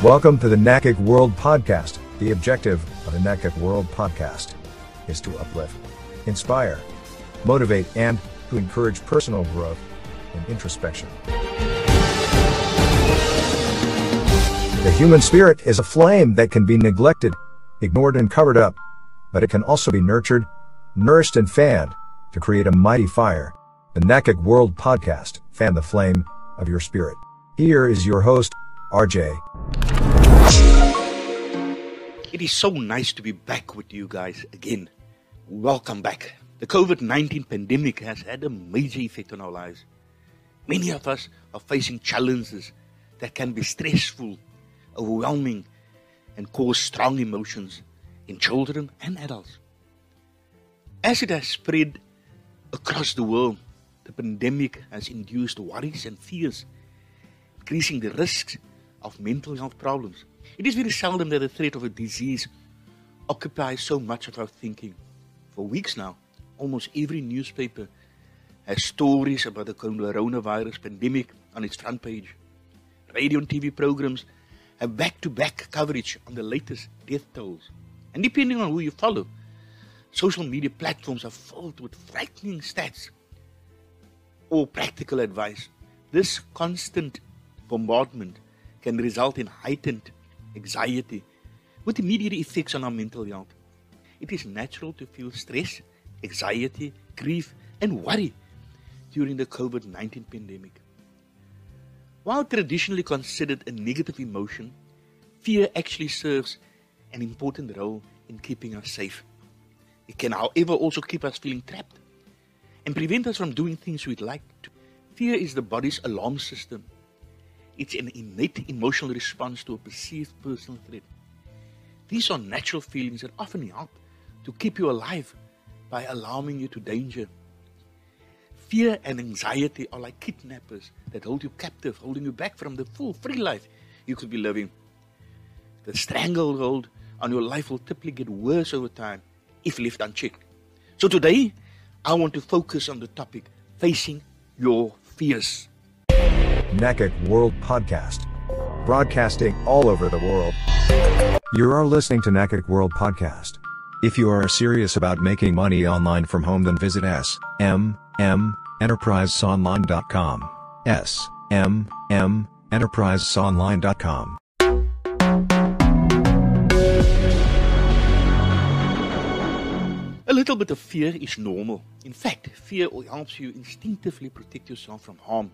Welcome to the NACIC World Podcast. The objective of the NACIC World Podcast is to uplift, inspire, motivate, and to encourage personal growth and introspection. The human spirit is a flame that can be neglected, ignored, and covered up, but it can also be nurtured, nourished, and fanned to create a mighty fire. The NACIC World Podcast, fan the flame of your spirit. Here is your host, RJ. It is so nice to be back with you guys again. Welcome back. The COVID-19 pandemic has had a major effect on our lives. Many of us are facing challenges that can be stressful, overwhelming, and cause strong emotions in children and adults. As it has spread across the world, the pandemic has induced worries and fears, increasing the risks of mental health problems. It is very seldom that the threat of a disease occupies so much of our thinking. For weeks now, almost every newspaper has stories about the coronavirus pandemic on its front page. Radio and TV programs have back-to-back coverage on the latest death tolls. And depending on who you follow, social media platforms are filled with frightening stats or practical advice. This constant bombardment can result in heightened anxiety with immediate effects on our mental health. It is natural to feel stress, anxiety, grief, and worry during the COVID-19 pandemic. While traditionally considered a negative emotion, fear actually serves an important role in keeping us safe. It can, however, also keep us feeling trapped and prevent us from doing things we'd like to. Fear is the body's alarm system. It's an innate emotional response to a perceived personal threat. These are natural feelings that often help to keep you alive by alarming you to danger. Fear and anxiety are like kidnappers that hold you captive, holding you back from the full, free life you could be living. The stranglehold on your life will typically get worse over time if left unchecked. So today, I want to focus on the topic, facing your fears. NACIC World Podcast, broadcasting all over the world. You are listening to NACIC World Podcast. If you are serious about making money online from home, then visit smmEnterprisesonline.com. smmEnterprisesonline.com. A little bit of fear is normal. In fact, fear helps you instinctively protect yourself from harm.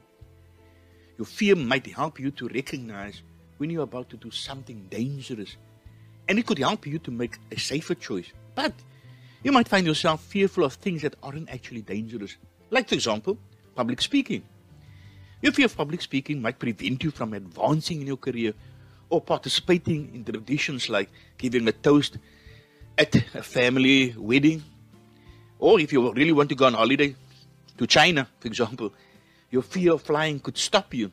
Your fear might help you to recognize when you're about to do something dangerous, and it could help you to make a safer choice. But you might find yourself fearful of things that aren't actually dangerous. Like, for example, public speaking. Your fear of public speaking might prevent you from advancing in your career or participating in traditions like giving a toast at a family wedding. Or if you really want to go on holiday to China, for example, your fear of flying could stop you.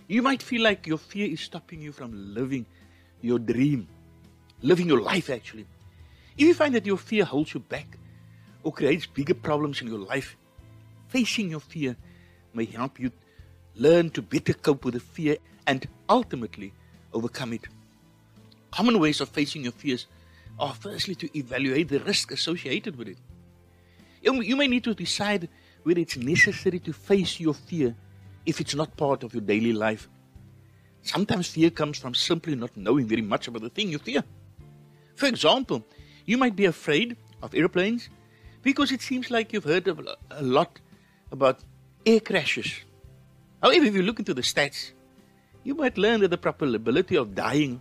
You might feel like your fear is stopping you from living your dream, living your life actually. If you find that your fear holds you back or creates bigger problems in your life, facing your fear may help you learn to better cope with the fear and ultimately overcome it. Common ways of facing your fears are firstly to evaluate the risk associated with it. You may need to decide whether it's necessary to face your fear if it's not part of your daily life. Sometimes fear comes from simply not knowing very much about the thing you fear. For example, you might be afraid of airplanes because it seems like you've heard a lot about air crashes. However, if you look into the stats, you might learn that the probability of dying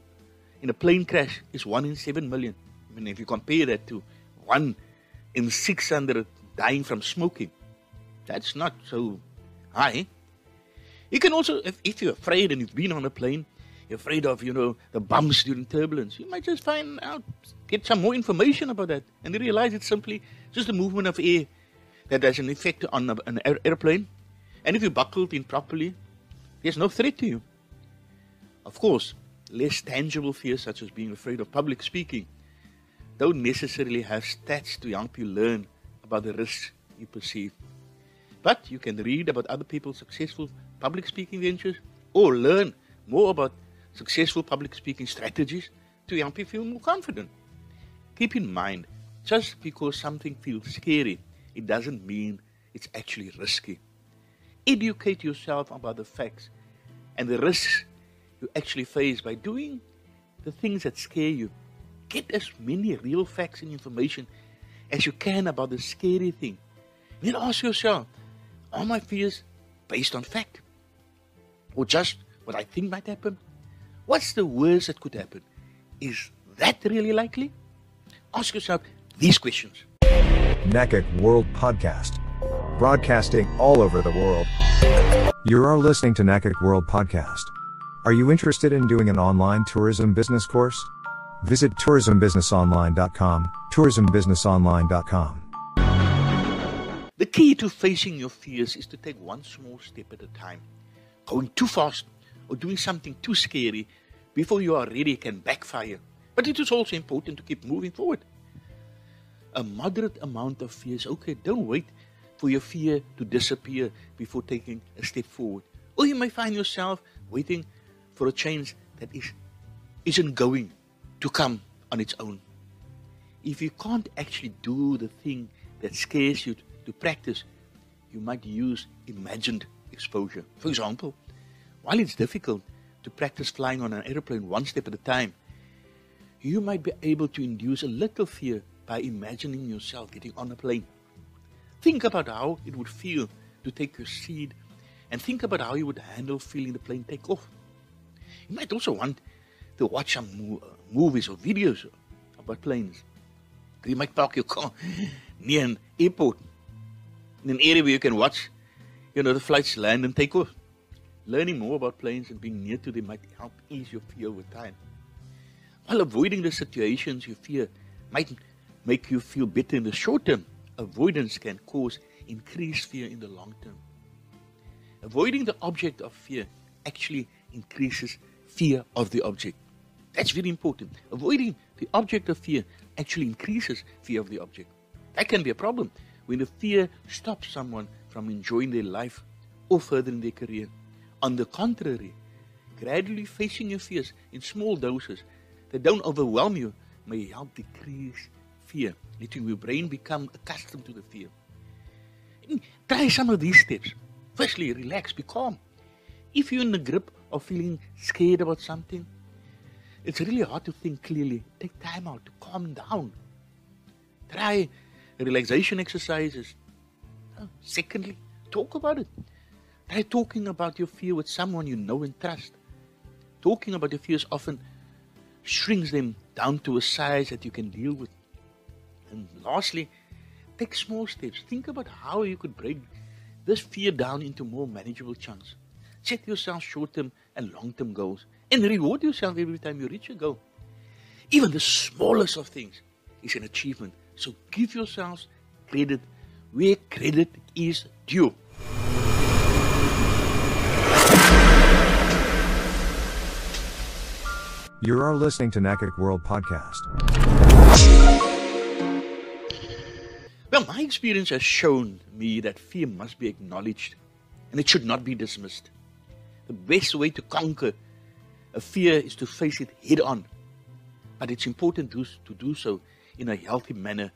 in a plane crash is 1 in 7 million. I mean, if you compare that to 1 in 600 dying from smoking, that's not so high. You can also, if you're afraid and you've been on a plane, you're afraid of, the bumps during turbulence, you might just find out, get some more information about that and realize it's simply just the movement of air that has an effect on an airplane. And if you buckled in properly, there's no threat to you. Of course, less tangible fears such as being afraid of public speaking don't necessarily have stats to help you learn about the risks you perceive. But you can read about other people's successful public speaking ventures or learn more about successful public speaking strategies to help you feel more confident. Keep in mind, just because something feels scary, it doesn't mean it's actually risky. Educate yourself about the facts and the risks you actually face by doing the things that scare you. Get as many real facts and information as you can about the scary thing. Then ask yourself, are my fears based on fact? Or just what I think might happen? What's the worst that could happen? Is that really likely? Ask yourself these questions. NACIC World Podcast. Broadcasting all over the world. You are listening to NACIC World Podcast. Are you interested in doing an online tourism business course? Visit tourismbusinessonline.com, tourismbusinessonline.com. The key to facing your fears is to take one small step at a time. Going too fast or doing something too scary before you are ready can backfire. But it is also important to keep moving forward. A moderate amount of fear is okay. Don't wait for your fear to disappear before taking a step forward. Or you may find yourself waiting for a change that isn't going to come on its own. If you can't actually do the thing that scares you to practice, you might use imagined exposure. For example, while it's difficult to practice flying on an airplane one step at a time, you might be able to induce a little fear by imagining yourself getting on a plane. Think about how it would feel to take your seat and think about how you would handle feeling the plane take off. You might also want to watch some movies or videos about planes. You might park your car near an airport, in an area where you can watch, the flights land and take off. Learning more about planes and being near to them might help ease your fear over time. While avoiding the situations you fear might make you feel better in the short term, avoidance can cause increased fear in the long term. Avoiding the object of fear actually increases fear of the object. That's very important. Avoiding the object of fear actually increases fear of the object. That can be a problem when the fear stops someone from enjoying their life or furthering their career. On the contrary, gradually facing your fears in small doses that don't overwhelm you may help decrease fear, letting your brain become accustomed to the fear. Try some of these steps. Firstly, relax, be calm. If you're in the grip of feeling scared about something, it's really hard to think clearly. Take time out to calm down. Try relaxation exercises. Secondly, talk about it. Try talking about your fear with someone you know and trust. Talking about your fears often shrinks them down to a size that you can deal with. And lastly, take small steps. Think about how you could break this fear down into more manageable chunks. Set yourself short-term and long-term goals and reward yourself every time you reach a goal. Even the smallest of things is an achievement. So give yourselves credit where credit is due. You are listening to NACIC World Podcast. Well, my experience has shown me that fear must be acknowledged and it should not be dismissed. The best way to conquer a fear is to face it head on. But it's important to do so in a healthy manner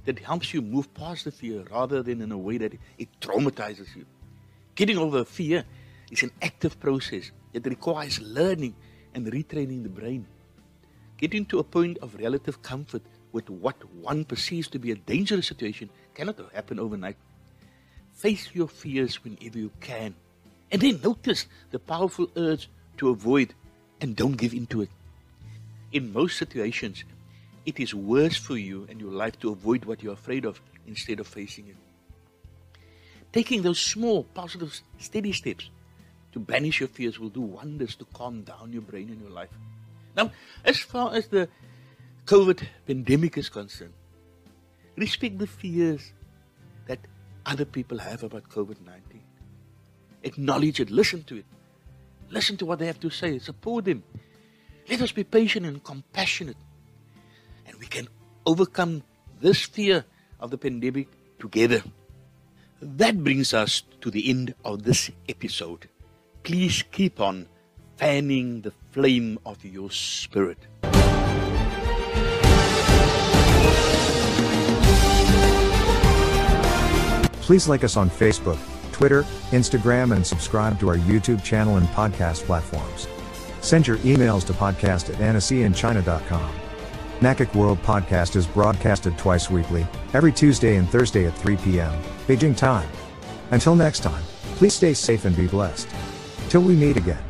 that helps you move past the fear rather than in a way that it traumatizes you. Getting over fear is an active process that requires learning and retraining the brain. Getting to a point of relative comfort with what one perceives to be a dangerous situation cannot happen overnight. Face your fears whenever you can. And then notice the powerful urge to avoid and don't give in to it. In most situations, it is worse for you and your life to avoid what you're afraid of instead of facing it. Taking those small, positive, steady steps to banish your fears will do wonders to calm down your brain and your life. Now, as far as the COVID pandemic is concerned, respect the fears that other people have about COVID-19. Acknowledge it, listen to it. Listen to what they have to say, support them. Let us be patient and compassionate. And we can overcome this fear of the pandemic together. That brings us to the end of this episode. Please keep on fanning the flame of your spirit. Please like us on Facebook, Twitter, Instagram, and subscribe to our YouTube channel and podcast platforms. Send your emails to podcast@aniseeinchina.com. NACIC World Podcast is broadcasted twice weekly, every Tuesday and Thursday at 3 p.m. Beijing time. Until next time, please stay safe and be blessed. Till we meet again.